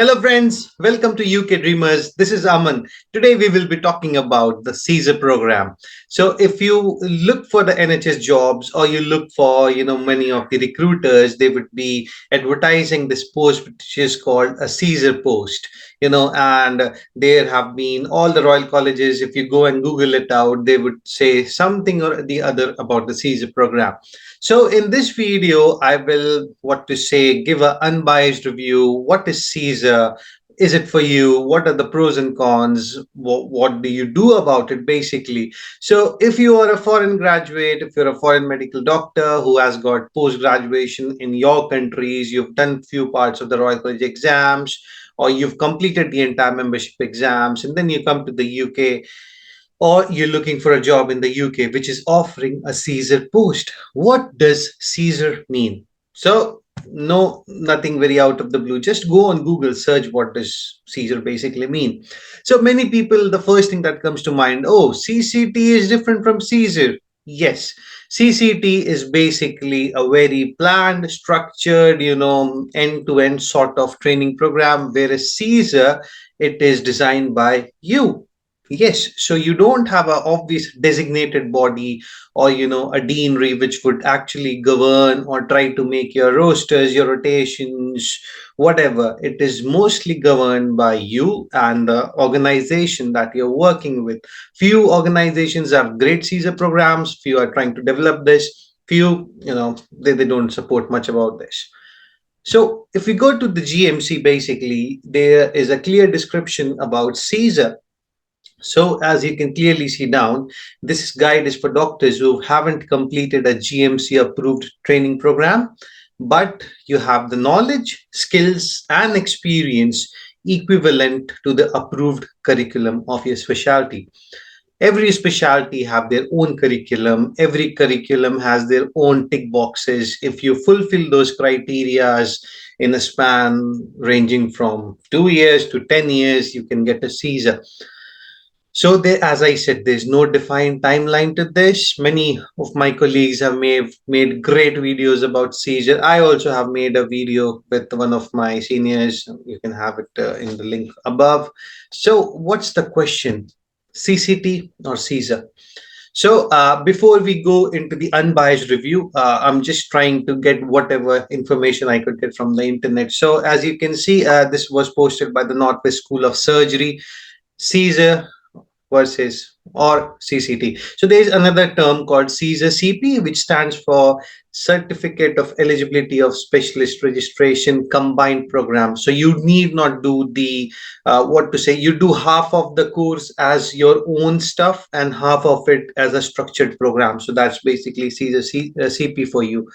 Hello, friends. Welcome to UK Dreamers. This is Aman. Today, we will be talking about the CESR program. So, if you look for the NHS jobs or you look for, many of the recruiters, they would be advertising this post, which is called a CESR post. And there have been all the Royal Colleges. If you go and Google it out, they would say something or the other about the CESR program. So in this video, I will, what to say, give an unbiased review. What is CESR? Is it for you? What are the pros and cons? What do you do about it, basically? So if you are a foreign graduate, if you're a foreign medical doctor who has got post-graduation in your countries, you've done few parts of the Royal College exams, or you've completed the entire membership exams, and then you come to the UK, or you're looking for a job in the UK which is offering a CESR post. What does CESR mean? So, no, nothing very out of the blue. Just go on Google, search what does CESR basically mean. So, many people, the first thing that comes to mind, oh, CCT is different from CESR. Yes, CCT is basically a very planned, structured, end to end sort of training program, whereas CESR, it is designed by you. Yes, so you don't have a obvious designated body or a deanery which would actually govern or try to make your rosters, your rotations, whatever. It is mostly governed by you and the organization that you're working with. Few organizations have great CESAR programs, few are trying to develop this, few, they don't support much about this. So if we go to the GMC, basically, there is a clear description about CESAR. So as you can clearly see down, this guide is for doctors who haven't completed a GMC approved training program, but you have the knowledge, skills, and experience equivalent to the approved curriculum of your specialty. Every specialty have their own curriculum. Every curriculum has their own tick boxes. If you fulfill those criterias in a span ranging from 2 years to 10 years, you can get a CESA. So there, as I said, there's no defined timeline to this. Many of my colleagues have made great videos about seizure. I also have made a video with one of my seniors. You can have it in the link above. So what's the question? CCT or seizure? So before we go into the unbiased review, I'm just trying to get whatever information I could get from the internet. So as you can see, this was posted by the Northwest School of Surgery. Caesar versus or CCT. So there is another term called CESR CP, which stands for Certificate of Eligibility of Specialist Registration Combined Program. So you need not do the what to say. You do half of the course as your own stuff and half of it as a structured program. So that's basically CESR CP for you.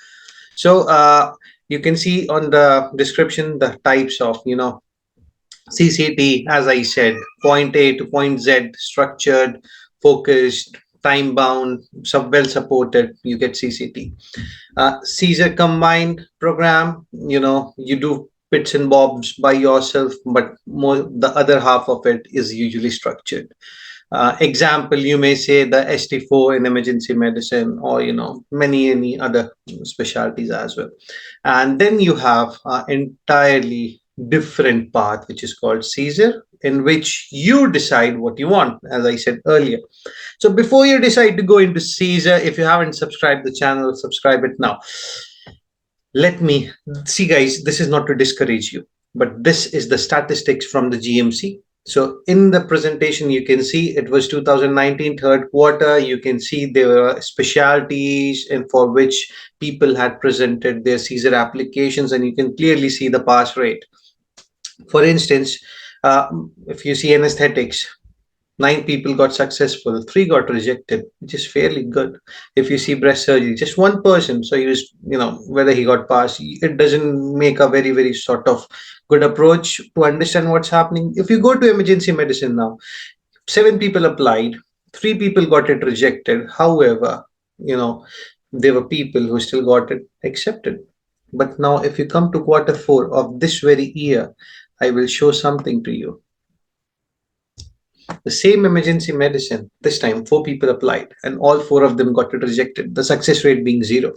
So you can see on the description the types of CCT, as I said, point A to point Z, structured, focused, time bound, well supported, you get CCT. Caesar combined program, you do bits and bobs by yourself, but more the other half of it is usually structured. Example, you may say the ST4 in emergency medicine, or many other specialties as well. And then you have entirely different path which is called Caesar, in which you decide what you want, as I said earlier. So before you decide to go into Caesar, if you haven't subscribed the channel, subscribe it now. Let me see, guys, this is not to discourage you, but this is the statistics from the GMC. So in the presentation, you can see it was 2019 third quarter. You can see there were specialties and for which people had presented their CESR applications, and you can clearly see the pass rate. For instance, if you see anesthetics, 9 people got successful, 3 got rejected, which is fairly good. If you see breast surgery, just one person, so he was, whether he got passed, it doesn't make a very sort of good approach to understand what's happening. If you go to emergency medicine now, 7 people applied, 3 people got it rejected. However, there were people who still got it accepted. But now, if you come to quarter 4 of this very year, I will show something to you. The same emergency medicine, this time 4 people applied and all 4 of them got it rejected, the success rate being 0.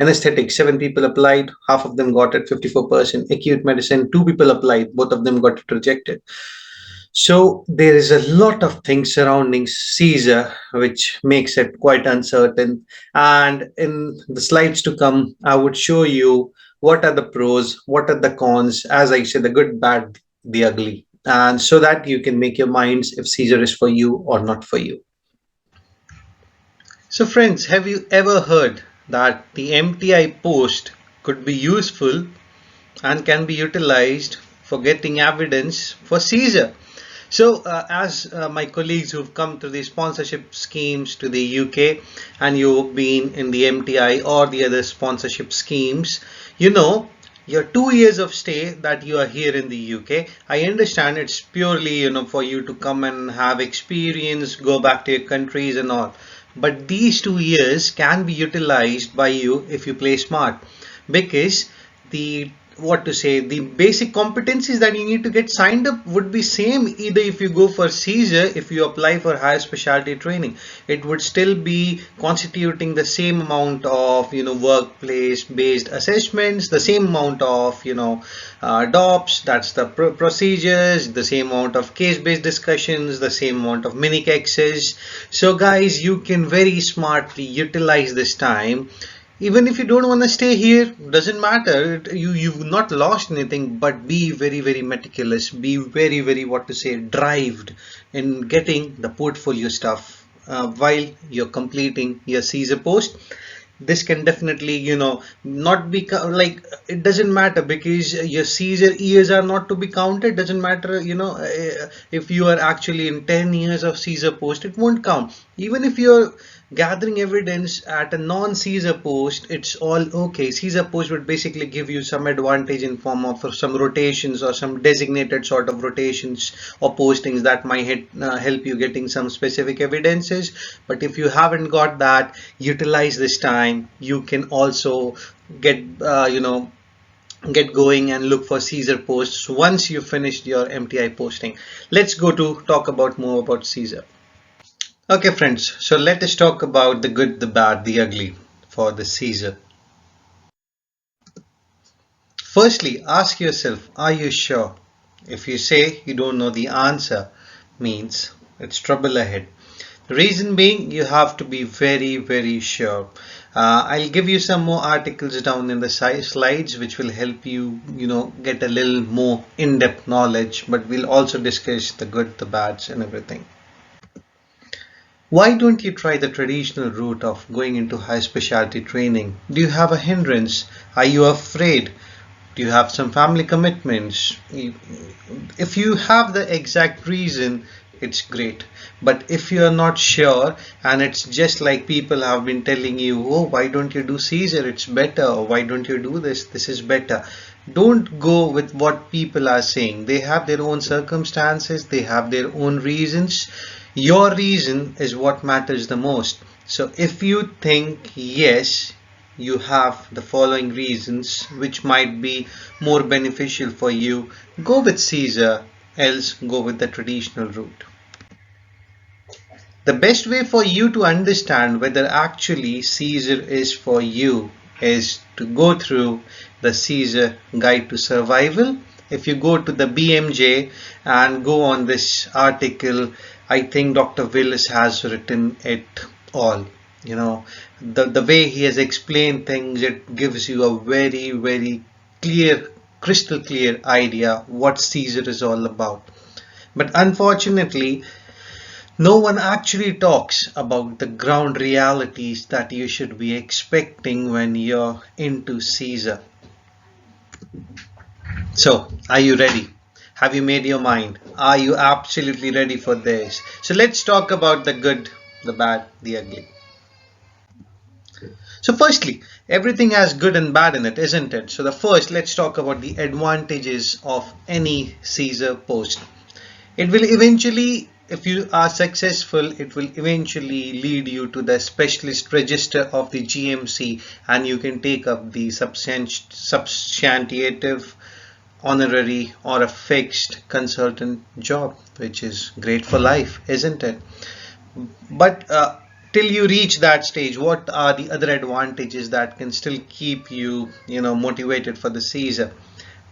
Anesthetic, 7 people applied, half of them got it, 54%. Acute medicine, 2 people applied, both of them got it rejected. So there is a lot of things surrounding CESR which makes it quite uncertain. And in the slides to come, I would show you what are the pros, what are the cons, as I said, the good, bad, the ugly. And so that you can make your minds if CESR is for you or not for you. So, friends, have you ever heard that the MTI post could be useful and can be utilized for getting evidence for CESR? So, as my colleagues who've come to the sponsorship schemes to the UK and you've been in the MTI or the other sponsorship schemes, you know your 2 years of stay that you are here in the UK. I understand it's purely, for you to come and have experience, go back to your countries and all. But these 2 years can be utilized by you if you play smart, because the what to say the basic competencies that you need to get signed up would be same either if you go for CESR, if you apply for higher specialty training. It would still be constituting the same amount of workplace based assessments, the same amount of DOPS, that's the procedures, the same amount of case based discussions, the same amount of mini cases. So guys, you can very smartly utilize this time. Even if you don't want to stay here, doesn't matter. You've not lost anything, but be very very meticulous, be very very drived in getting the portfolio stuff while you're completing your CESR post. This can definitely not be like, it doesn't matter, because your CESR years are not to be counted. Doesn't matter, if you are actually in 10 years of CESR post, it won't count. Even if you're gathering evidence at a non-CESR post, it's all okay. CESR post would basically give you some advantage in form of some rotations or some designated sort of rotations or postings that might help you getting some specific evidences. But if you haven't got that, utilize this time. You can also get get going and look for CESR posts once you finished your MTI posting. Let's go to talk about more about CESR. Okay friends, so let us talk about the good, the bad, the ugly for the CESR. Firstly, ask yourself, are you sure? If you say you don't know the answer, means it's trouble ahead. The reason being, you have to be very very sure. I'll give you some more articles down in the slides which will help you get a little more in-depth knowledge, but we'll also discuss the good, the bads and everything. Why don't you try the traditional route of going into high specialty training? Do you have a hindrance? Are you afraid? Do you have some family commitments? If you have the exact reason, it's great. But if you are not sure, and it's just like people have been telling you, oh, why don't you do CESR? It's better. Or why don't you do this? This is better. Don't go with what people are saying. They have their own circumstances. They have their own reasons. Your reason is what matters the most. So if you think, yes, you have the following reasons which might be more beneficial for you, go with CESR, else go with the traditional route. The best way for you to understand whether actually CESR is for you is to go through the CESR Guide to Survival. If you go to the BMJ and go on this article, I think Dr. Willis has written it all. The way he has explained things, it gives you a very very clear, crystal clear idea what CESR is all about. But unfortunately, no one actually talks about the ground realities that you should be expecting when you're into CESR. So, are you ready? Have you made your mind? Are you absolutely ready for this? So let's talk about the good, the bad, the ugly. So firstly, everything has good and bad in it, isn't it? So the first, let's talk about the advantages of any CESR post. It will eventually, if you are successful, it will eventually lead you to the specialist register of the GMC, and you can take up the substantive, honorary or a fixed consultant job, which is great for life, isn't it? But till you reach that stage, what are the other advantages that can still keep you, motivated for the CESR?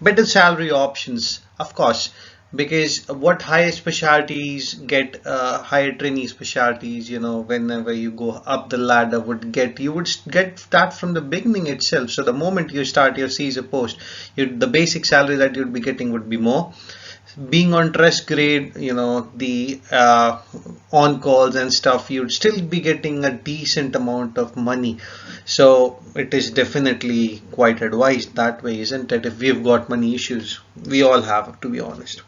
Better salary options, of course, because what higher specialties get, higher trainee specialties, whenever you go up the ladder, you would get that from the beginning itself. So the moment you start your CESR post, the basic salary that you'd be getting would be more. Being on trust grade, the on calls and stuff, you'd still be getting a decent amount of money. So it is definitely quite advised that way, isn't it? If we've got money issues, we all have, to be honest.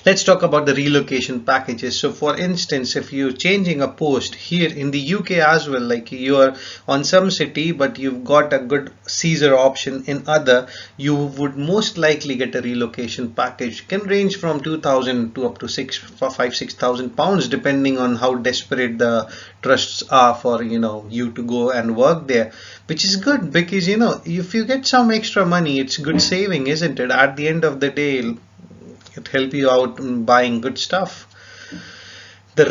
Let's talk about the relocation packages. So for instance, if you're changing a post here in the UK as well, like you're on some city, but you've got a good CESR option in other, you would most likely get a relocation package. Can range from 2,000 to up to 6,000 pounds, depending on how desperate the trusts are for, you to go and work there, which is good because, if you get some extra money, it's good saving, isn't it? At the end of the day, it help you out in buying good stuff. The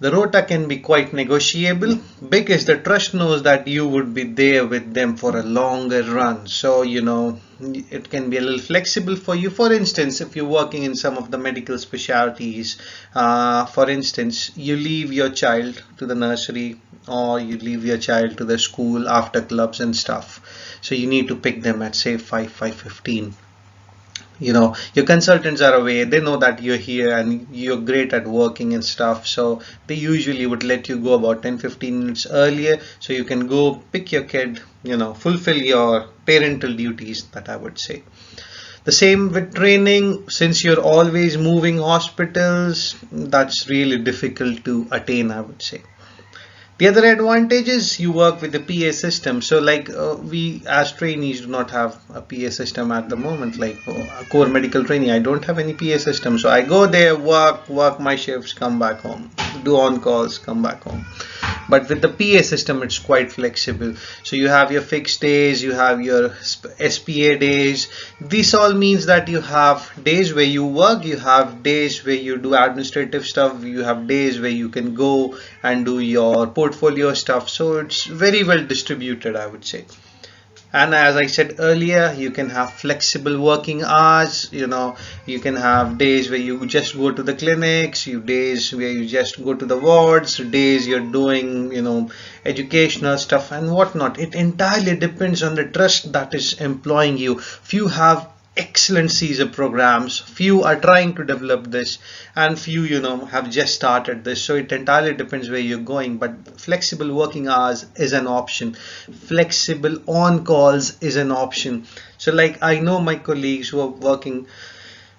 rota can be quite negotiable because the trust knows that you would be there with them for a longer run. So it can be a little flexible for you. For instance, if you're working in some of the medical specialties, for instance, you leave your child to the nursery or you leave your child to the school after clubs and stuff, so you need to pick them at say 5:15. Your consultants are away, they know that you're here and you're great at working and stuff, so they usually would let you go about 10-15 minutes earlier so you can go pick your kid, fulfill your parental duties, that I would say. The same with training. Since you're always moving hospitals, that's really difficult to attain, I would say. The other advantage is you work with the PA system. So like we as trainees do not have a PA system at the moment, like a core medical trainee, I don't have any PA system. So I go there, work my shifts, come back home, do on calls, come back home. But with the PA system, it's quite flexible. So you have your fixed days, you have your SPA days. This all means that you have days where you work, you have days where you do administrative stuff, you have days where you can go and do your portfolio stuff. So it's very well distributed, I would say. And as I said earlier, you can have flexible working hours. You can have days where you just go to the clinics, days where you just go to the wards, days you're doing, educational stuff and whatnot. It entirely depends on the trust that is employing you. Few have excellent CESR programs, few are trying to develop this, and few have just started this. So it entirely depends where you're going, but flexible working hours is an option, flexible on calls is an option. So like I know my colleagues who are working,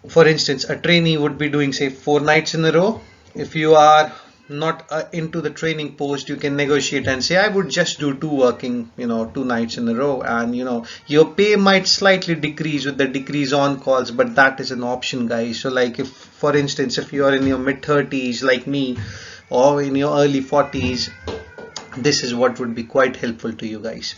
for instance, a trainee would be doing say 4 nights in a row. If you are not into the training post, you can negotiate and say I would just do 2 nights in a row, and your pay might slightly decrease with the decrease on calls, but that is an option, guys. So like if for instance if you are in your mid-30s like me or in your early 40s, this is what would be quite helpful to you guys.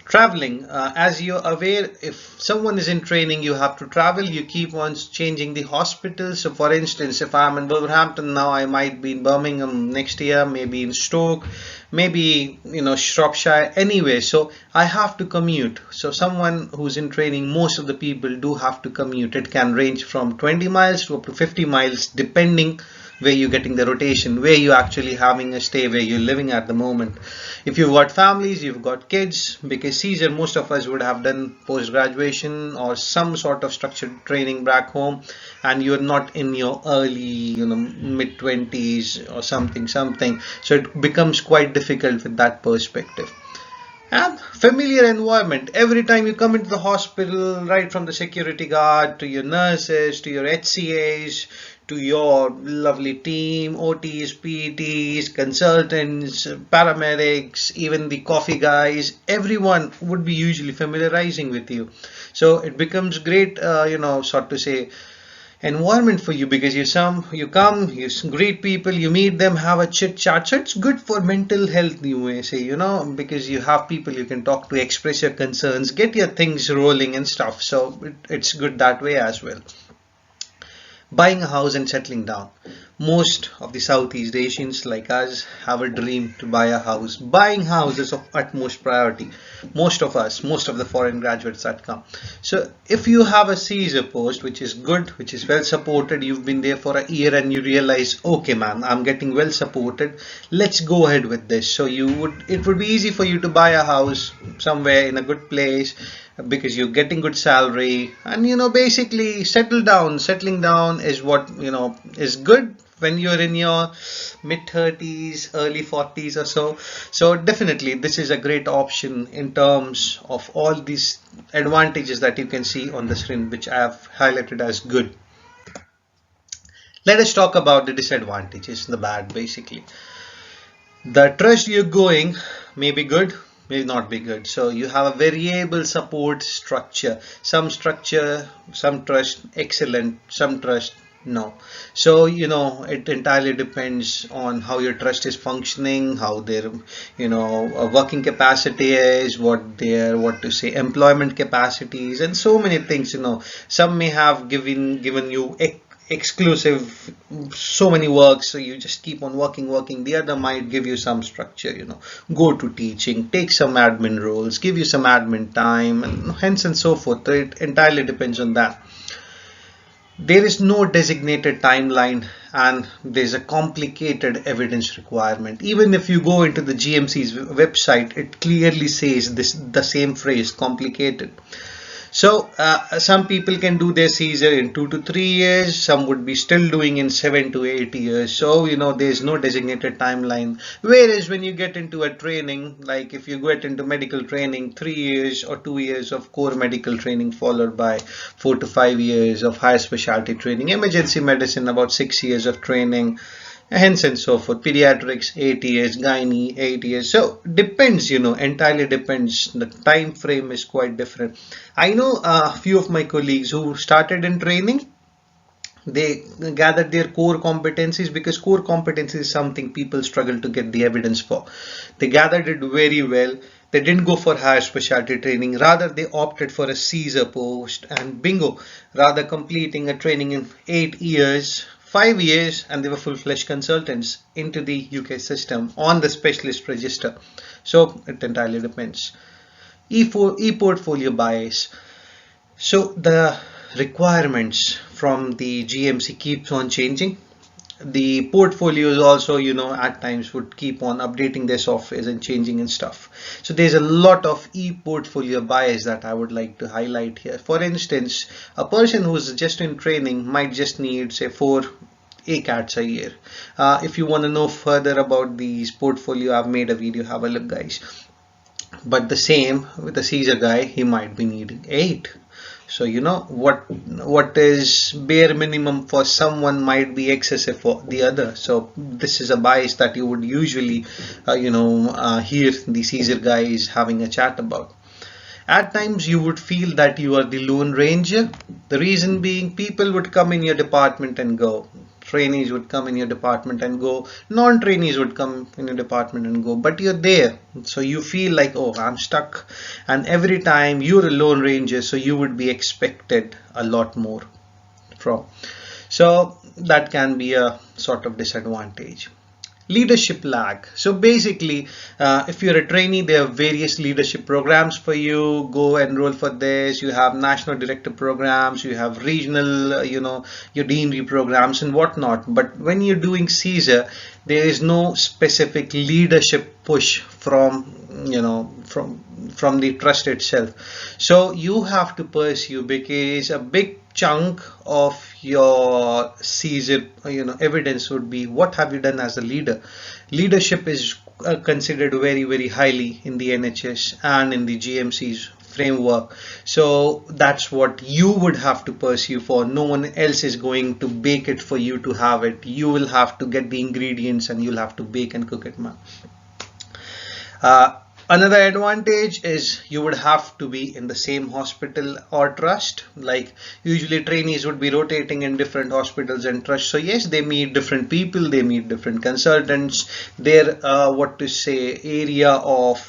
Traveling, as you're aware, if someone is in training, you have to travel. You keep on changing the hospital. So for instance, if I'm in Wolverhampton now, I might be in Birmingham next year, maybe in Stoke, maybe Shropshire, anyway. So I have to commute. So someone who's in training, most of the people do have to commute. It can range from 20 miles to up to 50 miles depending where you're getting the rotation, where you're actually having a stay, where you're living at the moment. If you've got families, you've got kids, because CESR, most of us would have done post-graduation or some sort of structured training back home, and you're not in your early, mid-20s or something. So it becomes quite difficult with that perspective. And familiar environment. Every time you come into the hospital, right from the security guard to your nurses, to your HCAs, to your lovely team, OTs, PETs, consultants, paramedics, even the coffee guys, everyone would be usually familiarizing with you. So it becomes great, sort to say, environment for you, because you come, you greet people, you meet them, have a chit chat. So it's good for mental health, you may say, because you have people you can talk to, express your concerns, get your things rolling and stuff. So it's good that way as well. Buying a house and settling down. Most of the Southeast Asians like us have a dream to buy a house. Buying house is of utmost priority. Most of the foreign graduates that come. So if you have a CESR post which is good, which is well supported, you've been there for a year and you realize, okay man, I'm getting well supported, let's go ahead with this. So it would be easy for you to buy a house somewhere in a good place because you're getting good salary, and basically settling down is what is good when you're in your mid 30s, early 40s or so. So definitely this is a great option in terms of all these advantages that you can see on the screen, which I have highlighted as good. Let us talk about the disadvantages, the bad basically. The trust you're going may be good, may not be good. So you have a variable support structure. Some structure, some trust excellent, some trust no. So it entirely depends on how your trust is functioning, how their working capacity is, what to say employment capacities, and so many things. Some may have given you exclusive so many works, so you just keep on working. The other might give you some structure, go to teaching, take some admin roles, give you some admin time, and hence and so forth. It entirely depends on that. There is no designated timeline, and there's a complicated evidence requirement. Even if you go into the GMC's website, it clearly says the same phrase, complicated. So some people can do their CESR in 2 to 3 years. Some would be still doing in 7 to 8 years. So there's no designated timeline. Whereas when you get into a training, like if you get into medical training, 3 years or 2 years of core medical training followed by 4 to 5 years of higher specialty training. Emergency medicine, about 6 years of training, hence and so forth. Pediatrics 8 years, gynae 8 years. So depends, entirely depends. The time frame is quite different. I know a few of my colleagues who started in training. They gathered their core competencies, because core competencies is something people struggle to get the evidence for. They gathered it very well. They didn't go for higher specialty training. Rather, they opted for a CESR post, and bingo, rather completing a training in 8 years, 5 years, and they were full-fledged consultants into the UK system on the specialist register. So it entirely depends. E-portfolio bias. So the requirements from the GMC keeps on changing. The portfolios also, at times would keep on updating their softwares and changing and stuff. So there's a lot of e-portfolio bias that I would like to highlight here. For instance, a person who's just in training might just need, say, 4 ACATs a year. If you want to know further about these portfolio, I've made a video, have a look guys. But the same with the CESR guy, he might be needing 8. So what is bare minimum for someone might be excessive for the other. So this is a bias that you would usually hear the CESR guys having a chat about. At times you would feel that you are the lone ranger. The reason being, people would come in your department and go. Trainees would come in your department and go. Non-trainees would come in your department and go. But you're there. So you feel like, oh, I'm stuck. And every time you're a lone ranger, so you would be expected a lot more from. So that can be a sort of disadvantage. Leadership lag. So basically, if you're a trainee, there are various leadership programs for you. Go enroll for this. You have national director programs, you have regional, your deanery programs and whatnot. But when you're doing CESR, there is no specific leadership push from the trust itself. So you have to pursue, because a big chunk of your CESR evidence would be what have you done as a leader. Leadership is considered very, very highly in the NHS and in the GMC's framework. So that's what you would have to pursue for. No one else is going to bake it for you to have it. You will have to get the ingredients and you'll have to bake and cook it, man. Another advantage is you would have to be in the same hospital or trust. Like usually trainees would be rotating in different hospitals and trusts. So yes, they meet different people, they meet different consultants. Their what to say area of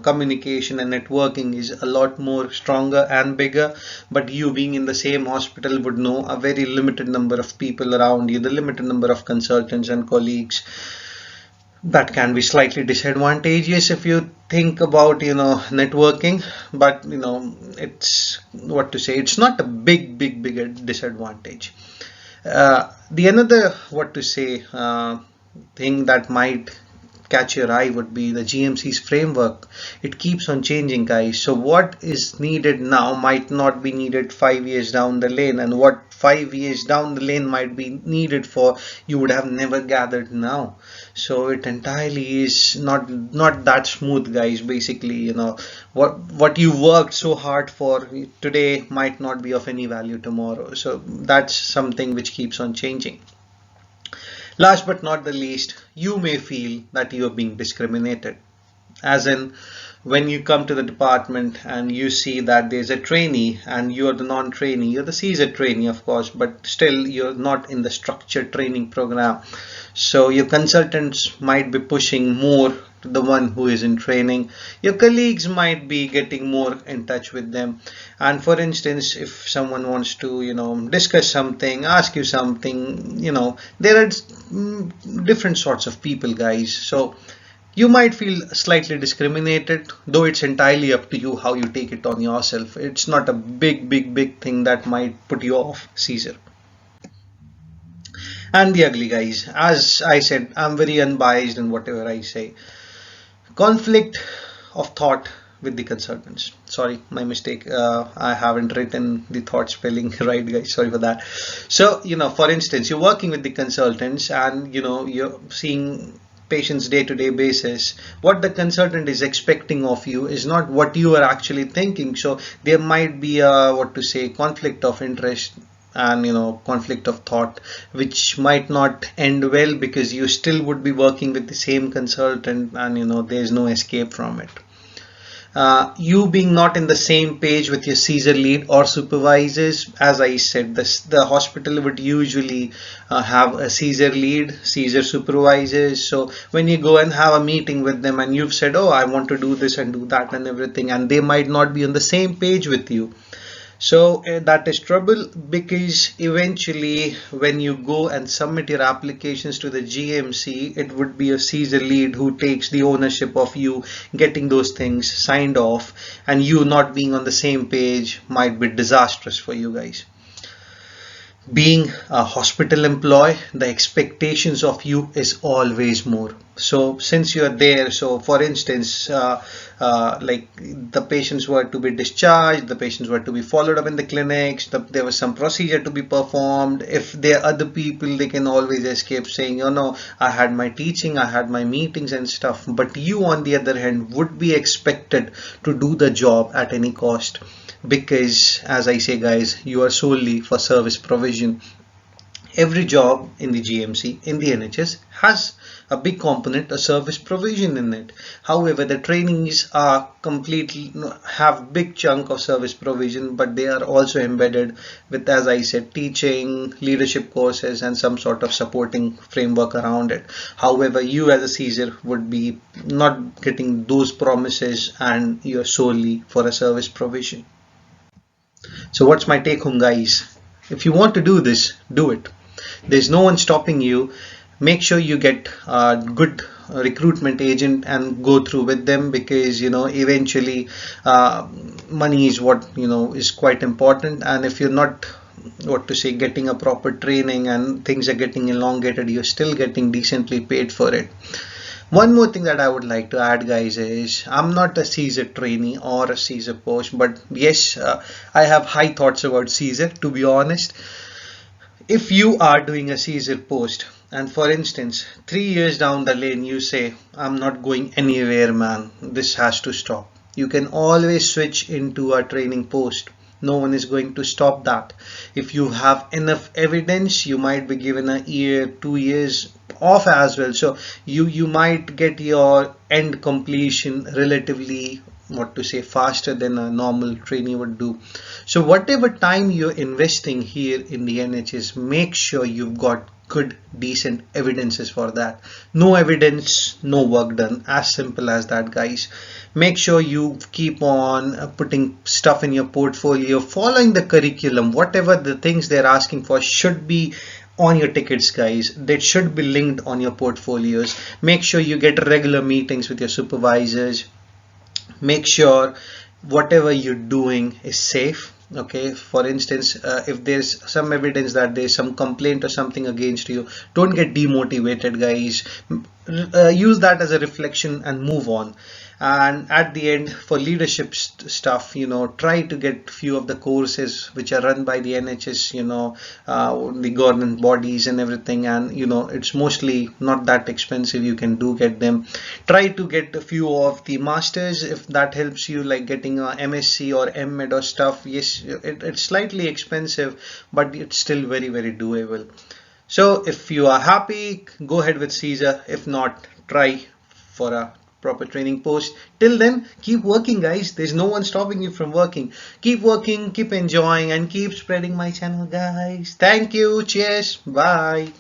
communication and networking is a lot more stronger and bigger. But you being in the same hospital would know a very limited number of people around you, the limited number of consultants and colleagues. That can be slightly disadvantageous if you think about networking, but it's what to say, it's not a big disadvantage. The another what to say thing that might catch your eye would be the GMC's framework. It keeps on changing, guys. So what is needed now might not be needed 5 years down the lane, and what 5 years down the lane might be needed for you would have never gathered now. So it entirely is not that smooth, guys. Basically, what you worked so hard for today might not be of any value tomorrow. So that's something which keeps on changing. Last but not the least, you may feel that you are being discriminated. As in, when you come to the department and you see that there's a trainee and you're the non-trainee, you're the CESR trainee, of course, but still you're not in the structured training program. So your consultants might be pushing more to the one who is in training. Your colleagues might be getting more in touch with them. And for instance, if someone wants to, discuss something, ask you something, there are different sorts of people, guys. So you might feel slightly discriminated, though it's entirely up to you how you take it on yourself. It's not a big thing that might put you off CESR. And the ugly, guys, as I said, I'm very unbiased in whatever I say. Conflict of thought with the consultants. Sorry, my mistake. I haven't written the thought spelling right, guys. Sorry for that. So, for instance, you're working with the consultants and, you're seeing patients day-to-day basis. What the consultant is expecting of you is not what you are actually thinking. So there might be a what to say conflict of interest and conflict of thought, which might not end well because you still would be working with the same consultant and there's no escape from it. You being not in the same page with your CESR lead or supervisors, as I said, the hospital would usually have a CESR lead, CESR supervisors. So when you go and have a meeting with them and you've said, oh, I want to do this and do that and everything, and they might not be on the same page with you. So that is trouble, because eventually when you go and submit your applications to the GMC, it would be a CESR lead who takes the ownership of you getting those things signed off, and you not being on the same page might be disastrous for you guys. Being a hospital employee, the expectations of you is always more. So since you are there, so for instance, like the patients were to be discharged, the patients were to be followed up in the clinics, there was some procedure to be performed. If there are other people, they can always escape saying, I had my teaching, I had my meetings and stuff. But you, on the other hand, would be expected to do the job at any cost, because as I say, guys, you are solely for service provision. Every job in the GMC, in the NHS, has a big component of service provision in it. However, the trainees are completely have big chunk of service provision, but they are also embedded with, as I said, teaching, leadership courses, and some sort of supporting framework around it. However, you as a CESR would be not getting those promises, and you're solely for a service provision. So what's my take home, guys? If you want to do this, do it. There's no one stopping you. Make sure you get a good recruitment agent and go through with them, because eventually money is what is quite important. And if you're not what to say getting a proper training and things are getting elongated, you're still getting decently paid for it. One more thing that I would like to add, guys, is I'm not a CESR trainee or a CESR post, but yes, I have high thoughts about CESR, to be honest. If you are doing a CESR post, and for instance, 3 years down the lane, you say, I'm not going anywhere, man, this has to stop. You can always switch into a training post. No one is going to stop that. If you have enough evidence, you might be given a year, 2 years, off as well. So you might get your end completion relatively, what to say, faster than a normal trainee would do. So whatever time you're investing here in the NHS, make sure you've got good decent evidences for that. No evidence, no work done. As simple as that, guys. Make sure you keep on putting stuff in your portfolio, following the curriculum. Whatever the things they're asking for should be on your tickets, guys. That should be linked on your portfolios. Make sure you get regular meetings with your supervisors. Make sure whatever you're doing is safe. Okay, for instance, if there's some evidence that there's some complaint or something against you, don't get demotivated, guys. Use that as a reflection and move on. And at the end, for leadership stuff, try to get few of the courses which are run by the NHS, the government bodies and everything, and it's mostly not that expensive. You can do get them. Try to get a few of the masters if that helps you, like getting a MSc or MEd or stuff. Yes, it's slightly expensive, but it's still very, very doable. So if you are happy, go ahead with CESR. If not, try for a proper training post. Till then, keep working, guys. There's no one stopping you from working. Keep working, keep enjoying, and keep spreading my channel, guys. Thank you. Cheers. Bye.